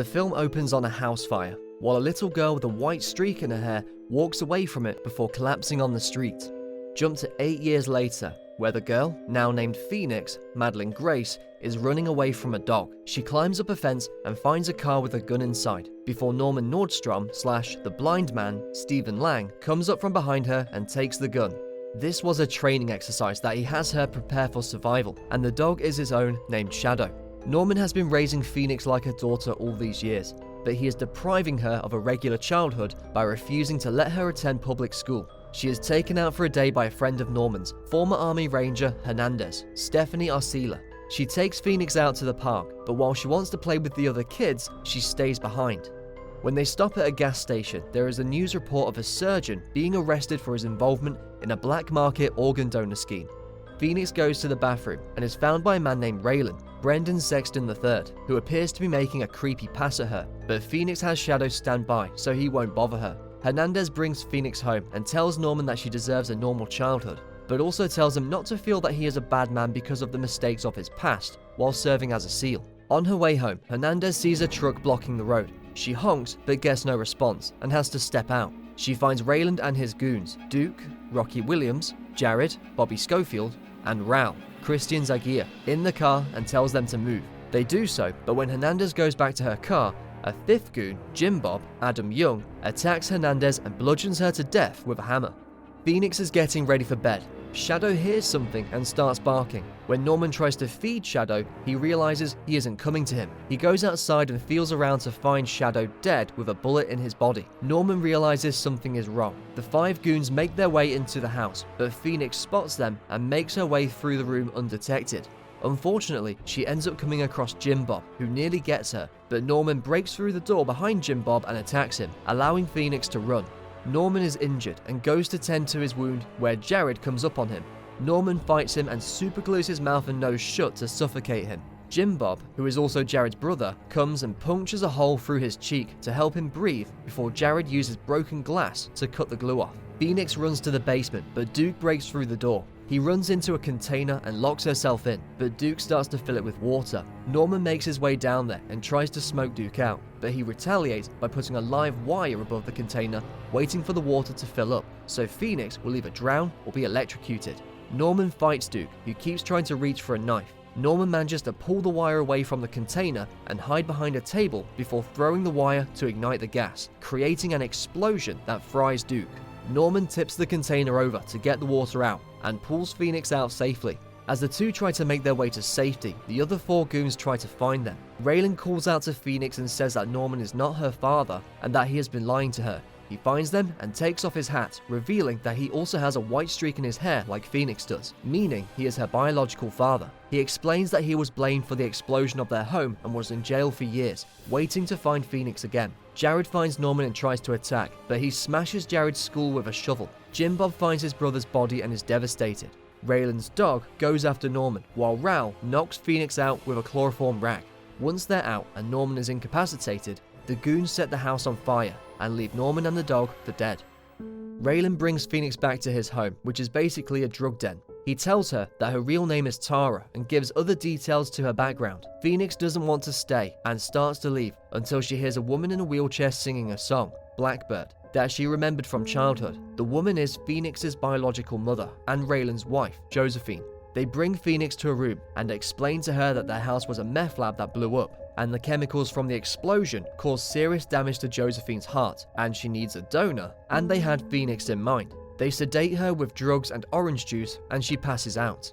The film opens on a house fire, while a little girl with a white streak in her hair walks away from it before collapsing on the street. Jump to 8 years later, where the girl, now named Phoenix, Madeline Grace, is running away from a dog. She climbs up a fence and finds a car with a gun inside, before Norman Nordstrom / the blind man, Stephen Lang, comes up from behind her and takes the gun. This was a training exercise that he has her prepare for survival, and the dog is his own, named Shadow. Norman has been raising Phoenix like a daughter all these years, but he is depriving her of a regular childhood by refusing to let her attend public school. She is taken out for a day by a friend of Norman's, former Army Ranger Hernandez, Stephanie Arcila. She takes Phoenix out to the park, but while she wants to play with the other kids, she stays behind. When they stop at a gas station, there is a news report of a surgeon being arrested for his involvement in a black market organ donor scheme. Phoenix goes to the bathroom and is found by a man named Raylan, Brendan Sexton III, who appears to be making a creepy pass at her, but Phoenix has Shadow stand by so he won't bother her. Hernandez brings Phoenix home and tells Norman that she deserves a normal childhood, but also tells him not to feel that he is a bad man because of the mistakes of his past while serving as a SEAL. On her way home, Hernandez sees a truck blocking the road. She honks but gets no response and has to step out. She finds Raylan and his goons, Duke, Rocky Williams, Jared, Bobby Schofield, and Raul, Christian Zaguirre, in the car and tells them to move. They do so, but when Hernandez goes back to her car, a fifth goon, Jim Bob, Adam Young, attacks Hernandez and bludgeons her to death with a hammer. Phoenix is getting ready for bed. Shadow hears something and starts barking. When Norman tries to feed Shadow, he realizes he isn't coming to him. He goes outside and feels around to find Shadow dead with a bullet in his body. Norman realizes something is wrong. The 5 goons make their way into the house, but Phoenix spots them and makes her way through the room undetected. Unfortunately, she ends up coming across Jim Bob, who nearly gets her, but Norman breaks through the door behind Jim Bob and attacks him, allowing Phoenix to run. Norman is injured and goes to tend to his wound where Jared comes up on him. Norman fights him and superglues his mouth and nose shut to suffocate him. Jim Bob, who is also Jared's brother, comes and punctures a hole through his cheek to help him breathe before Jared uses broken glass to cut the glue off. Phoenix runs to the basement, but Duke breaks through the door. He runs into a container and locks herself in, but Duke starts to fill it with water. Norman makes his way down there and tries to smoke Duke out, but he retaliates by putting a live wire above the container, waiting for the water to fill up, so Phoenix will either drown or be electrocuted. Norman fights Duke, who keeps trying to reach for a knife. Norman manages to pull the wire away from the container and hide behind a table before throwing the wire to ignite the gas, creating an explosion that fries Duke. Norman tips the container over to get the water out and pulls Phoenix out safely. As the two try to make their way to safety, the other 4 goons try to find them. Raylan calls out to Phoenix and says that Norman is not her father and that he has been lying to her. He finds them and takes off his hat, revealing that he also has a white streak in his hair like Phoenix does, meaning he is her biological father. He explains that he was blamed for the explosion of their home and was in jail for years, waiting to find Phoenix again. Jared finds Norman and tries to attack, but he smashes Jared's skull with a shovel. Jim Bob finds his brother's body and is devastated. Raylan's dog goes after Norman, while Raul knocks Phoenix out with a chloroform rag. Once they're out and Norman is incapacitated, the goons set the house on fire and leave Norman and the dog for dead. Raylan brings Phoenix back to his home, which is basically a drug den. He tells her that her real name is Tara and gives other details to her background. Phoenix doesn't want to stay and starts to leave until she hears a woman in a wheelchair singing a song, Blackbird, that she remembered from childhood. The woman is Phoenix's biological mother and Raylan's wife, Josephine. They bring Phoenix to a room and explain to her that their house was a meth lab that blew up, and the chemicals from the explosion caused serious damage to Josephine's heart, and she needs a donor, and they had Phoenix in mind. They sedate her with drugs and orange juice, and she passes out.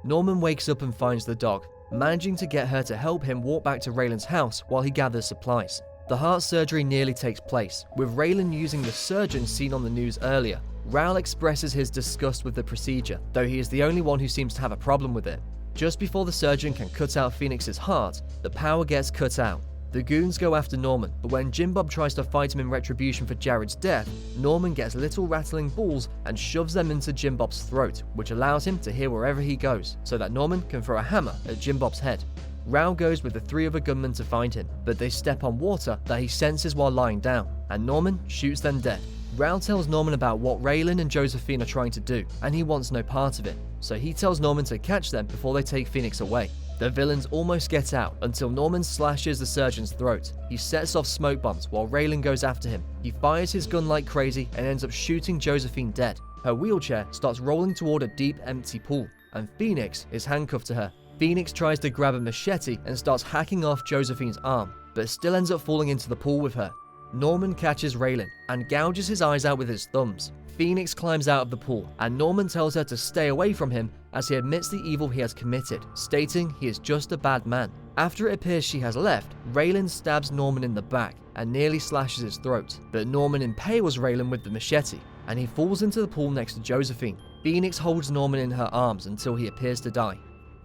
Norman wakes up and finds the dog, managing to get her to help him walk back to Raylan's house while he gathers supplies. The heart surgery nearly takes place, with Raylan using the surgeon seen on the news earlier. Raul expresses his disgust with the procedure, though he is the only one who seems to have a problem with it. Just before the surgeon can cut out Phoenix's heart, the power gets cut out. The goons go after Norman, but when Jim Bob tries to fight him in retribution for Jared's death, Norman gets little rattling balls and shoves them into Jim Bob's throat, which allows him to hear wherever he goes, so that Norman can throw a hammer at Jim Bob's head. Raul goes with the 3 other gunmen to find him, but they step on water that he senses while lying down, and Norman shoots them dead. Raul tells Norman about what Raylan and Josephine are trying to do, and he wants no part of it, so he tells Norman to catch them before they take Phoenix away. The villains almost get out until Norman slashes the surgeon's throat. He sets off smoke bombs while Raylan goes after him. He fires his gun like crazy and ends up shooting Josephine dead. Her wheelchair starts rolling toward a deep, empty pool, and Phoenix is handcuffed to her. Phoenix tries to grab a machete and starts hacking off Josephine's arm, but still ends up falling into the pool with her. Norman catches Raylan and gouges his eyes out with his thumbs. Phoenix climbs out of the pool, and Norman tells her to stay away from him as he admits the evil he has committed, stating he is just a bad man. After it appears she has left, Raylan stabs Norman in the back and nearly slashes his throat, but Norman impales Raylan with the machete, and he falls into the pool next to Josephine. Phoenix holds Norman in her arms until he appears to die.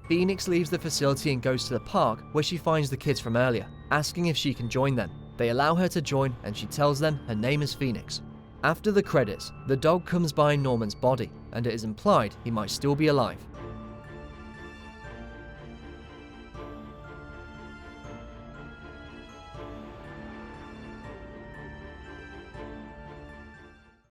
Phoenix leaves the facility and goes to the park where she finds the kids from earlier, asking if she can join them. They allow her to join and she tells them her name is Phoenix. After the credits, the dog comes by Norman's body and it is implied he might still be alive.